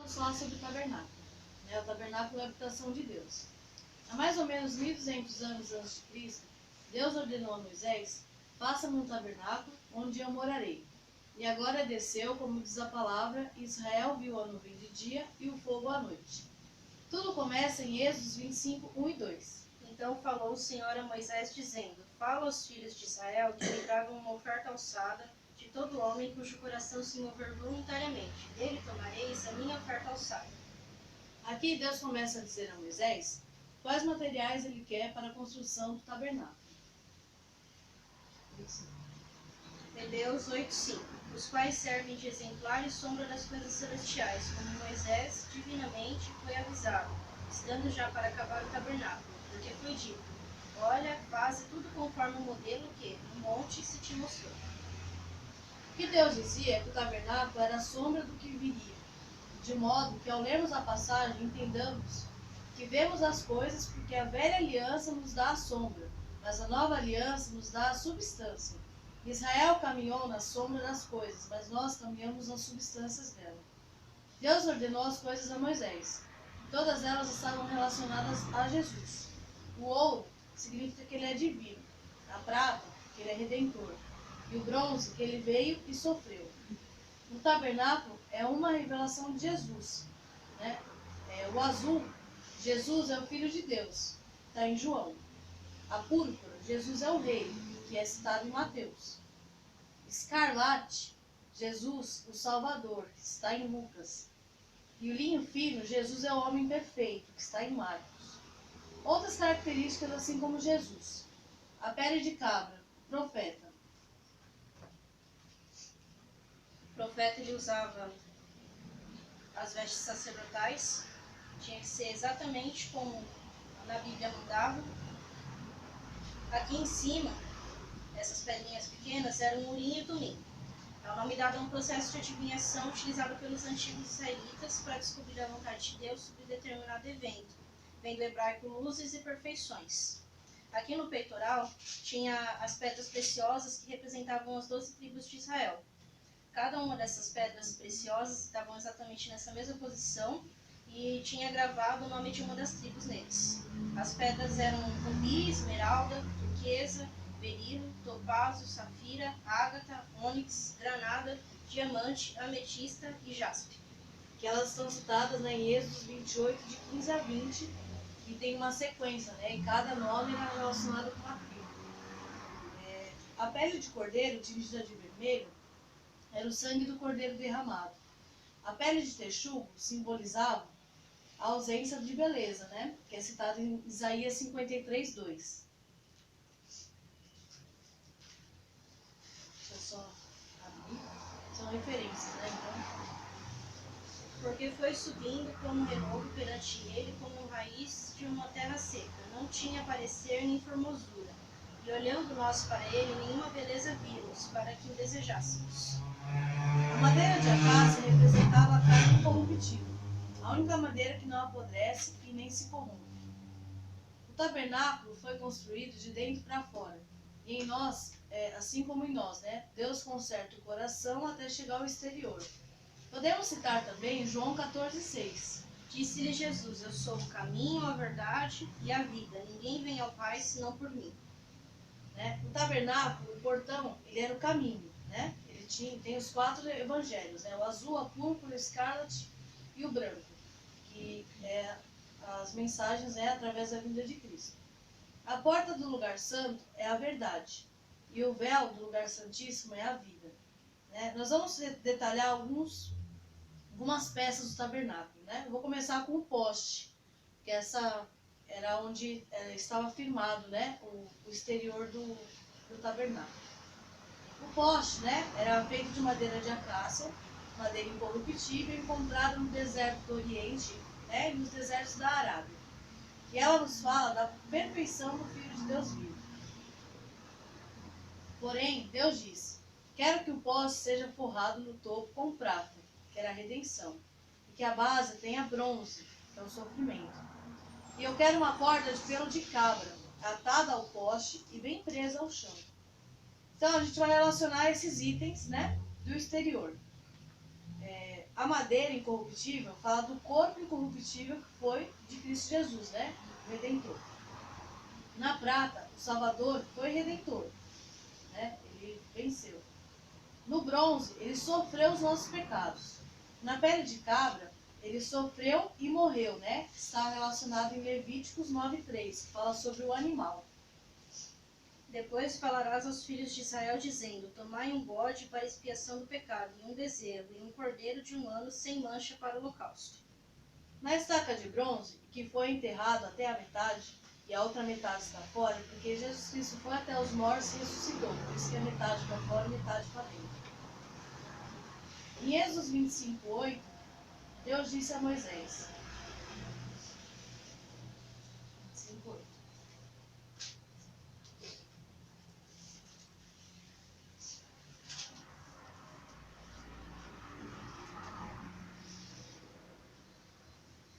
Vamos falar sobre o tabernáculo. O tabernáculo é a habitação de Deus. Há mais ou menos 1200 anos antes de Cristo, Deus ordenou a Moisés: faça-me um tabernáculo onde eu morarei. E agora desceu, como diz a palavra, e Israel viu a nuvem de dia e o fogo à noite. Tudo começa em Êxodo 25, 1 e 2. Então falou o Senhor a Moisés, dizendo: fala aos filhos de Israel que me tragam uma oferta alçada de todo homem cujo coração se mover voluntariamente. Dele tomareis a minha oferta alçada. Aqui Deus começa a dizer a Moisés quais materiais ele quer para a construção do tabernáculo. Hebreus 8:5, os quais servem de exemplar e sombra das coisas celestiais, como Moisés divinamente foi avisado, estando já para acabar o tabernáculo, porque foi dito: olha, faze tudo conforme o modelo que no monte se te mostrou. O que Deus dizia é que o tabernáculo era a sombra do que viria, de modo que ao lermos a passagem entendamos que vemos as coisas porque a velha aliança nos dá a sombra, mas a nova aliança nos dá a substância. Israel caminhou na sombra das coisas, mas nós caminhamos nas substâncias dela. Deus ordenou as coisas a Moisés. Todas elas estavam relacionadas a Jesus. O ouro significa que ele é divino, a prata, que ele é redentor, e o bronze, que ele veio e sofreu. O tabernáculo é uma revelação de Jesus. O azul, Jesus é o Filho de Deus, está em João. A púrpura, Jesus é o Rei, que é citado em Mateus. Escarlate, Jesus, o Salvador, que está em Lucas. E o linho fino, Jesus é o homem perfeito, que está em Marcos. Outras características, assim como Jesus: a pele de cabra, profeta. O profeta ele usava as vestes sacerdotais, tinha que ser exatamente como na Bíblia mandava. Aqui em cima, essas pedrinhas pequenas eram urim e tumim. É o nome dado a um processo de adivinhação utilizado pelos antigos israelitas para descobrir a vontade de Deus sobre determinado evento, vem do hebraico luzes e perfeições. Aqui no peitoral tinha as pedras preciosas que representavam as 12 tribos de Israel. Cada uma dessas pedras preciosas estavam exatamente nessa mesma posição e tinha gravado o nome de uma das tribos neles. As pedras eram rubi, esmeralda, turquesa, berilo, topázio, safira, ágata, ônix, granada, diamante, ametista e jaspe. Que elas estão citadas em Êxodo 28, de 15 a 20, e tem uma sequência, e cada nome era relacionado com uma tribo. A pele de cordeiro, tingida de vermelho, era o sangue do cordeiro derramado. A pele de texugo simbolizava a ausência de beleza, que é citado em Isaías 53, 2. Deixa eu só abrir. São referências, então. Porque foi subindo como renovo perante ele, como raiz de uma terra seca. Não tinha parecer nem formosura. E olhando nós para ele, nenhuma beleza vimos, para que o desejássemos. A madeira de acácia representava a carne incorruptível, a única madeira que não apodrece e nem se corrompe. O tabernáculo foi construído de dentro para fora, e em nós, assim como em nós, Deus conserta o coração até chegar ao exterior. Podemos citar também João 14,6. Disse-lhe Jesus: eu sou o caminho, a verdade e a vida. Ninguém vem ao Pai senão por mim. O tabernáculo, o portão, ele era o caminho, Ele tem os 4 evangelhos, o azul, a púrpura, o escarlate e o branco, que as mensagens através da vinda de Cristo. A porta do lugar santo é a verdade, e o véu do lugar santíssimo é a vida. Nós vamos detalhar algumas peças do tabernáculo. Eu vou começar com o poste, que essa era onde estava firmado o exterior do tabernáculo. O poste era feito de madeira de acácia, madeira incorruptível, encontrada no deserto do Oriente e nos desertos da Arábia. E ela nos fala da perfeição do Filho de Deus vivo. Porém, Deus disse: quero que o poste seja forrado no topo com prata, que era a redenção, e que a base tenha bronze, que é o sofrimento. E eu quero uma corda de pelo de cabra, atada ao poste e bem presa ao chão. Então, a gente vai relacionar esses itens, do exterior. a madeira incorruptível fala do corpo incorruptível que foi de Cristo Jesus, né? O Redentor. Na prata, o Salvador foi Redentor, né? Ele venceu. No bronze, ele sofreu os nossos pecados. Na pele de cabra, ele sofreu e morreu, né? Está relacionado em Levíticos 9:3, que fala sobre o animal. Depois falarás aos filhos de Israel, dizendo: Tomai um bode para expiação do pecado, e um bezerro, e um cordeiro de 1 ano sem mancha para o holocausto. Na estaca de bronze, que foi enterrado até a metade, e a outra metade está fora, porque Jesus Cristo foi até os mortos e ressuscitou, por isso que a metade para fora e metade para dentro. Em Êxodo 25:8, Deus disse a Moisés, 25:8,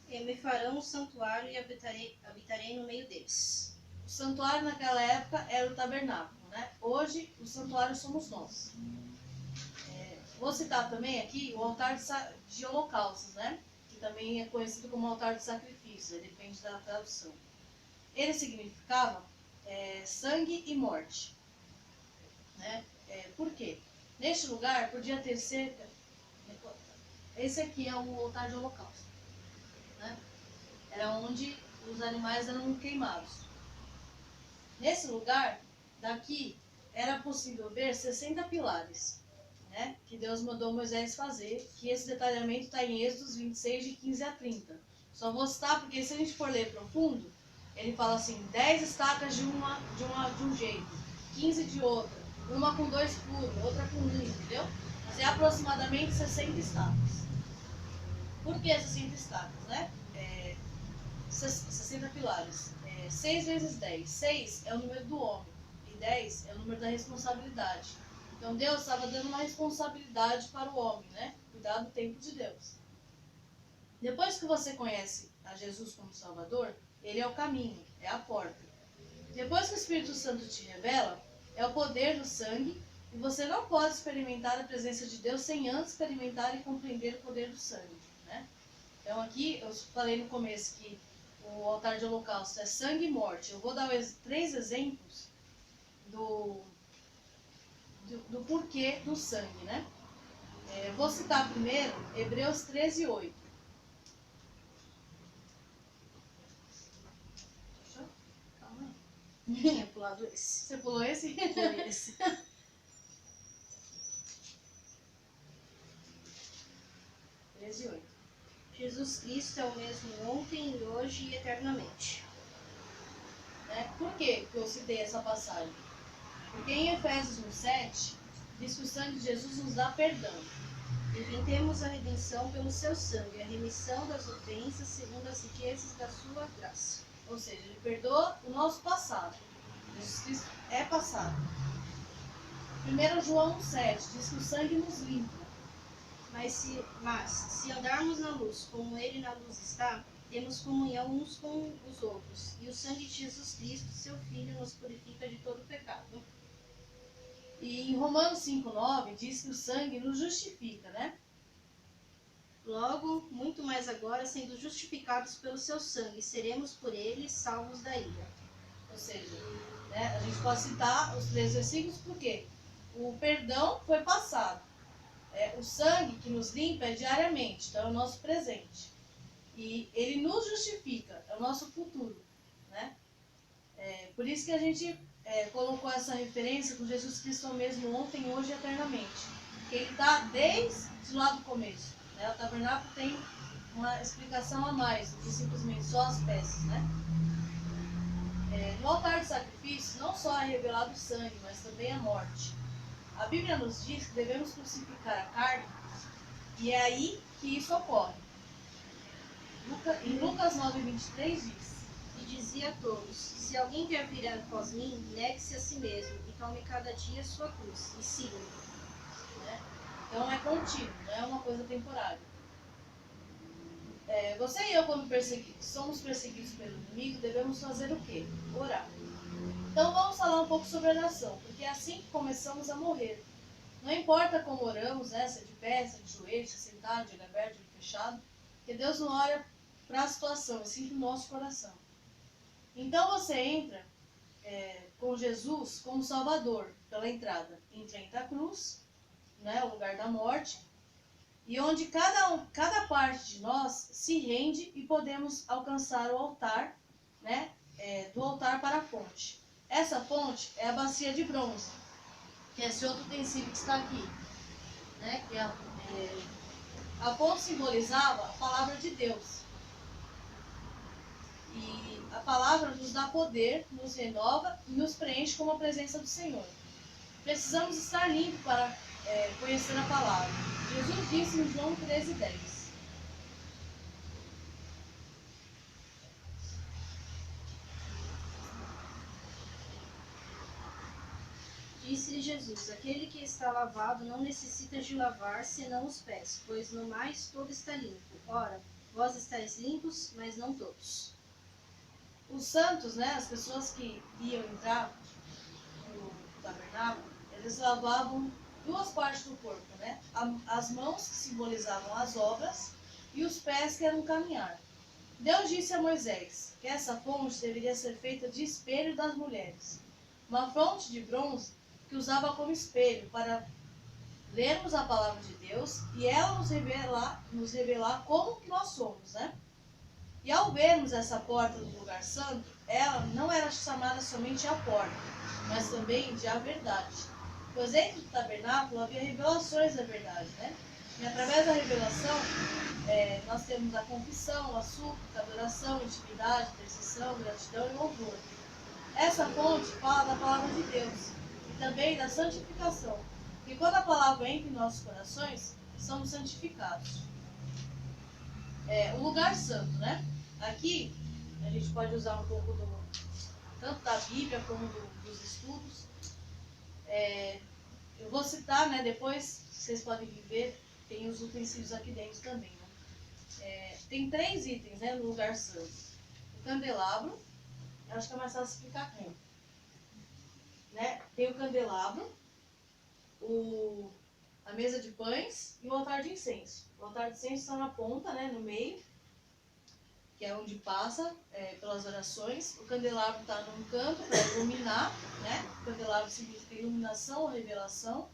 E me farão um santuário e habitarei no meio deles. o santuário naquela época era o tabernáculo, né? Hoje, o santuário somos nós. Vou citar também aqui o altar de holocaustos, né? Que também é conhecido como altar de sacrifício, depende da tradução. Ele significava sangue e morte, né? Por quê? Neste lugar podia ter cerca... Esse aqui é o altar de holocausto, né? Era onde os animais eram queimados. Nesse lugar, daqui, era possível ver 60 pilares, né, que Deus mandou Moisés fazer, que esse detalhamento está em Êxodo 26, de 15 a 30. Só vou citar porque se a gente for ler profundo, ele fala assim, 10 estacas de um jeito, 15 de outra, uma com 2 furos, outra com 1, entendeu? Mas é aproximadamente 60 estacas. Por que 60 estacas, né? 60 pilares. 6 vezes 10. 6 é o número do homem e 10 é o número da responsabilidade. Então Deus estava dando uma responsabilidade para o homem, né? Cuidar do tempo de Deus. Depois que você conhece a Jesus como Salvador, ele é o caminho, é a porta. Depois que o Espírito Santo te revela, é o poder do sangue, e você não pode experimentar a presença de Deus sem antes experimentar e compreender o poder do sangue, né? Então aqui eu falei no começo que o altar de holocausto é sangue e morte. Eu vou dar 3 exemplos do porquê do sangue, né? Vou citar primeiro Hebreus 13:8. Fechou? Calma aí. Tinha pulado esse. Você pulou esse? Pulei esse. 13:8. Jesus Cristo é o mesmo ontem, e hoje e eternamente. Por que eu citei essa passagem? Porque em Efésios 1:7 diz que o sangue de Jesus nos dá perdão. E temos a redenção pelo seu sangue, a remissão das ofensas segundo as riquezas da sua graça. Ou seja, ele perdoa o nosso passado. Jesus Cristo é passado. 1 João 1:7 diz que o sangue nos limpa. Mas se andarmos na luz, como ele na luz está, temos comunhão uns com os outros. E o sangue de Jesus Cristo, seu Filho, nos purifica de todo pecado. E em Romanos 5:9 diz que o sangue nos justifica, né? Logo, muito mais agora, sendo justificados pelo seu sangue, seremos por ele salvos da ira. Ou seja, né, a gente pode citar os 3 versículos porque o perdão foi passado. O sangue que nos limpa é diariamente, então é o nosso presente. E ele nos justifica, é o nosso futuro, né? Por isso que a gente colocou essa referência com Jesus Cristo ao mesmo ontem, hoje e eternamente. Porque ele está desde lá do começo. Né? O tabernáculo tem uma explicação a mais do que simplesmente só as peças, né? No altar de sacrifício não só é revelado o sangue, mas também a morte. A Bíblia nos diz que devemos crucificar a carne e é aí que isso ocorre. Em Lucas 9:23 diz: E dizia a todos: Se alguém quer vir após mim, negue-se a si mesmo, e tome cada dia sua cruz, e siga-me. Né? Então é contínuo, não é uma coisa temporária. Você e eu, quando somos perseguidos pelo inimigo, devemos fazer o quê? Orar. Então vamos falar um pouco sobre oração, porque é assim que começamos a morrer. Não importa como oramos, né? Se é de pé, se é de joelho, se é sentado, de olho aberto, de olho fechado, porque Deus não olha para a situação, e sim para o nosso coração. Então você entra com Jesus como Salvador pela entrada, em frente à cruz, né? O lugar da morte, e onde cada parte de nós se rende e podemos alcançar o altar, né? Do altar para a fonte. Essa fonte é a bacia de bronze, que é esse outro utensílio que está aqui, né? Que a fonte simbolizava a palavra de Deus. E a palavra nos dá poder, nos renova e nos preenche com a presença do Senhor. Precisamos estar limpos para conhecer a palavra. Jesus disse em João 13:10. Disse-lhe Jesus: aquele que está lavado não necessita de lavar senão os pés, pois no mais todo está limpo. Ora, vós estáis limpos, mas não todos. Os santos, né, as pessoas que iam entrar no tabernáculo, eles lavavam duas partes do corpo, né? As mãos, que simbolizavam as obras, e os pés, que eram o caminhar. Deus disse a Moisés que essa fonte deveria ser feita de espelho das mulheres, uma fonte de bronze que usava como espelho para lermos a palavra de Deus e ela nos revelar como que nós somos, né? E ao vermos essa porta do lugar santo, ela não era chamada somente a porta, mas também de a verdade. Pois dentro do tabernáculo havia revelações da verdade, né? E através da revelação, nós temos a confissão, a súplica, a adoração, a intimidade, a intercessão, gratidão e louvor. Essa fonte fala da palavra de Deus e também da santificação. E quando a palavra entra em nossos corações, somos santificados. O lugar santo, né? Aqui, a gente pode usar um pouco tanto da Bíblia como dos estudos. Eu vou citar, né? Depois vocês podem ver, tem os utensílios aqui dentro também, né? Tem 3 itens, né, no lugar santo. O candelabro, eu acho que é mais fácil explicar aqui, né? Tem o candelabro, a mesa de pães e o altar de incenso. O altar de incenso está na ponta, né, no meio, que é onde passa pelas orações. O candelabro está num canto para iluminar, né? O candelabro significa iluminação ou revelação.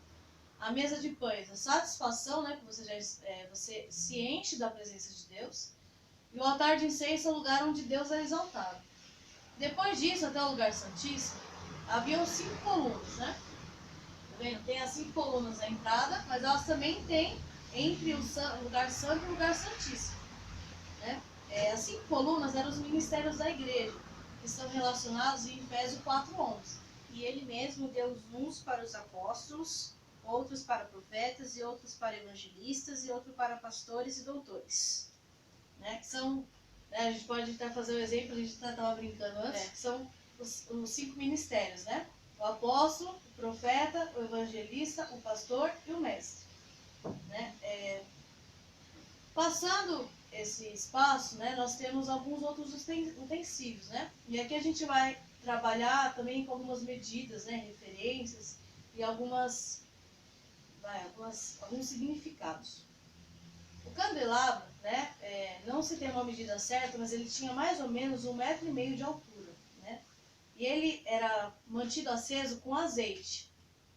A mesa de pães, a satisfação, né? Que você se enche da presença de Deus. E o altar de incenso é o lugar onde Deus é exaltado. Depois disso, até o lugar santíssimo, haviam 5 colunas, né? Tá vendo? Tem as 5 colunas na entrada, mas elas também têm entre o lugar santo e o lugar santíssimo, né? As 5 colunas eram os ministérios da igreja, que estão relacionados em Efésios 4:11. E ele mesmo deu uns para os apóstolos, outros para profetas, e outros para evangelistas, e outros para pastores e doutores. Né? Que são, né, a gente pode até fazer um exemplo, a gente estava brincando antes, que são os 5 ministérios, né? O apóstolo, o profeta, o evangelista, o pastor e o mestre. Né? Passando esse espaço, né, nós temos alguns outros utensílios, né? E aqui a gente vai trabalhar também com algumas medidas, né, referências e alguns significados. O candelabro, né, não se tem uma medida certa, mas ele tinha mais ou menos 1,5 metro de altura, né? E ele era mantido aceso com azeite.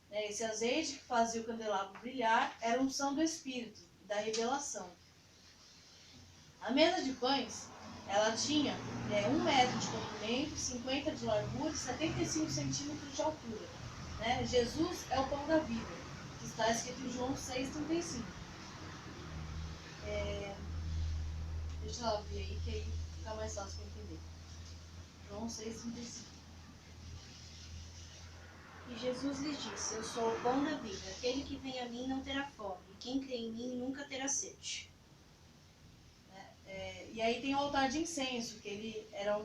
Né? Esse azeite que fazia o candelabro brilhar era a unção do Espírito, da revelação. A mesa de pães, ela tinha 1 metro de comprimento, 50 de largura e 75 centímetros de altura. Né? Jesus é o pão da vida, que está escrito em João 6,35. Deixa eu abrir aí, que aí fica mais fácil para entender. João 6,35. E Jesus lhe disse: eu sou o pão da vida. Aquele que vem a mim não terá fome, e quem crê em mim nunca terá sede. E aí tem o altar de incenso, que ele era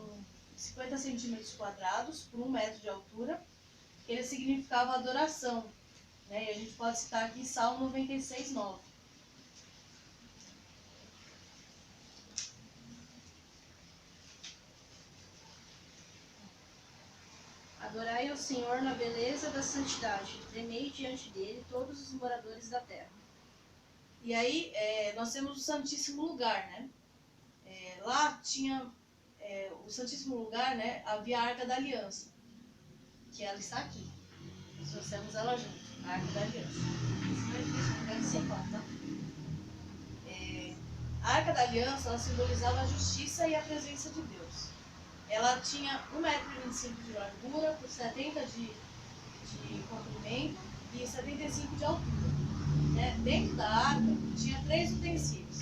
50 centímetros quadrados por 1 metro de altura, que ele significava adoração. Né? E a gente pode citar aqui Salmo 96:9. Adorai ao Senhor na beleza da santidade, tremei diante dele todos os moradores da terra. E aí nós temos o Santíssimo Lugar, né? Lá tinha o Santíssimo Lugar, né? Havia a Arca da Aliança, que ela está aqui. Nós trouxemos ela junto, a Arca da Aliança. Isso não é difícil, lugar de sofá, tá? A Arca da Aliança, ela simbolizava a justiça e a presença de Deus. Ela tinha 1,25 m de largura, por 70 de comprimento e 75 de altura. Né? Dentro da arca tinha 3 utensílios.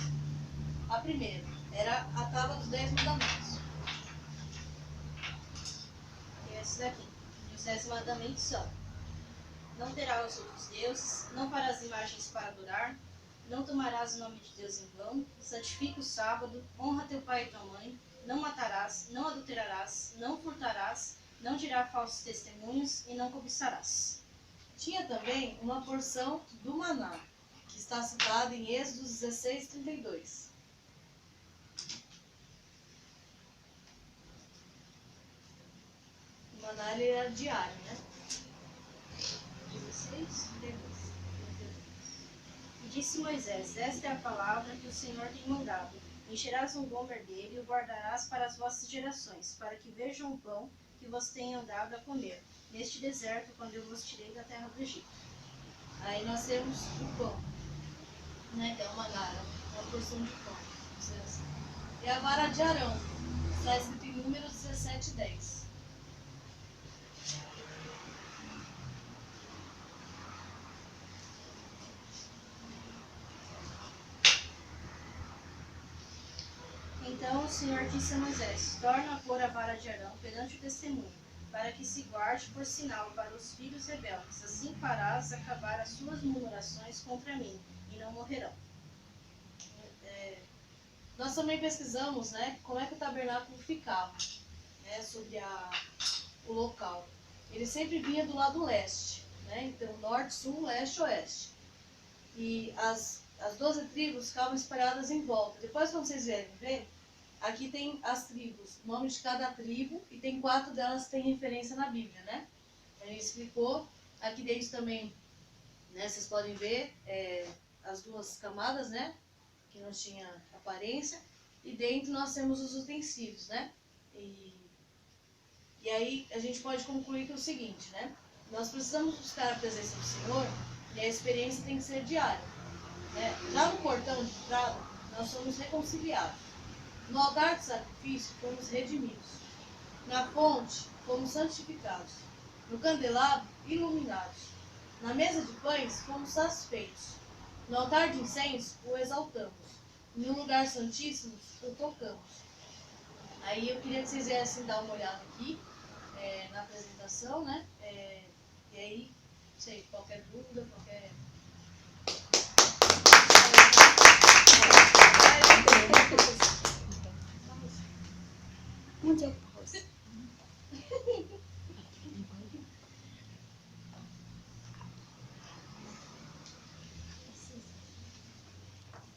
A primeira era a tábua dos 10 mandamentos. E esse daqui. E os 10 mandamentos são: não terás outros deuses, não farás imagens para adorar, não tomarás o nome de Deus em vão, santifica o sábado, honra teu pai e tua mãe, não matarás, não adulterarás, não furtarás, não dirás falsos testemunhos e não cobiçarás. Tinha também uma porção do maná, que está citada em Êxodo 16:32. O maná ele era diário, né? 16:32. E disse Moisés: esta é a palavra que o Senhor tem mandado. Encherás um gomer dele e o guardarás para as vossas gerações, para que vejam o pão que vos tenho dado a comer, neste deserto, quando eu vos tirei da terra do Egito. Aí nós temos o pão, né? Que é o maná, uma porção de pão. Vamos dizer assim. E a vara de Arão, está escrito em Números 17:10. Então o Senhor disse a Moisés: torna a pôr a vara de Arão perante o testemunho, para que se guarde por sinal para os filhos rebeldes. Assim farás acabar as suas murmurações contra mim, e não morrerão. Nós também pesquisamos, né, como é que o tabernáculo ficava, né, sobre o local. Ele sempre vinha do lado leste, né, então norte, sul, leste, oeste. E as 12 tribos ficavam espalhadas em volta. Depois, quando vocês vierem ver, aqui tem as tribos, o nome de cada tribo, e tem 4 delas que têm referência na Bíblia, né? A gente explicou. Aqui dentro também, né, vocês podem ver as 2 camadas, né? Que não tinha aparência, e dentro nós temos os utensílios, né? E aí a gente pode concluir que é o seguinte, né? Nós precisamos buscar a presença do Senhor e a experiência tem que ser diária, né? Já no portão de entrada, nós somos reconciliados. No altar de sacrifício, fomos redimidos. Na fonte, fomos santificados. No candelabro, iluminados. Na mesa de pães, fomos satisfeitos. No altar de incenso, o exaltamos. No lugar santíssimo, o tocamos. Aí eu queria que vocês viessem dar uma olhada aqui na apresentação, né? E aí, não sei, qualquer dúvida, qualquer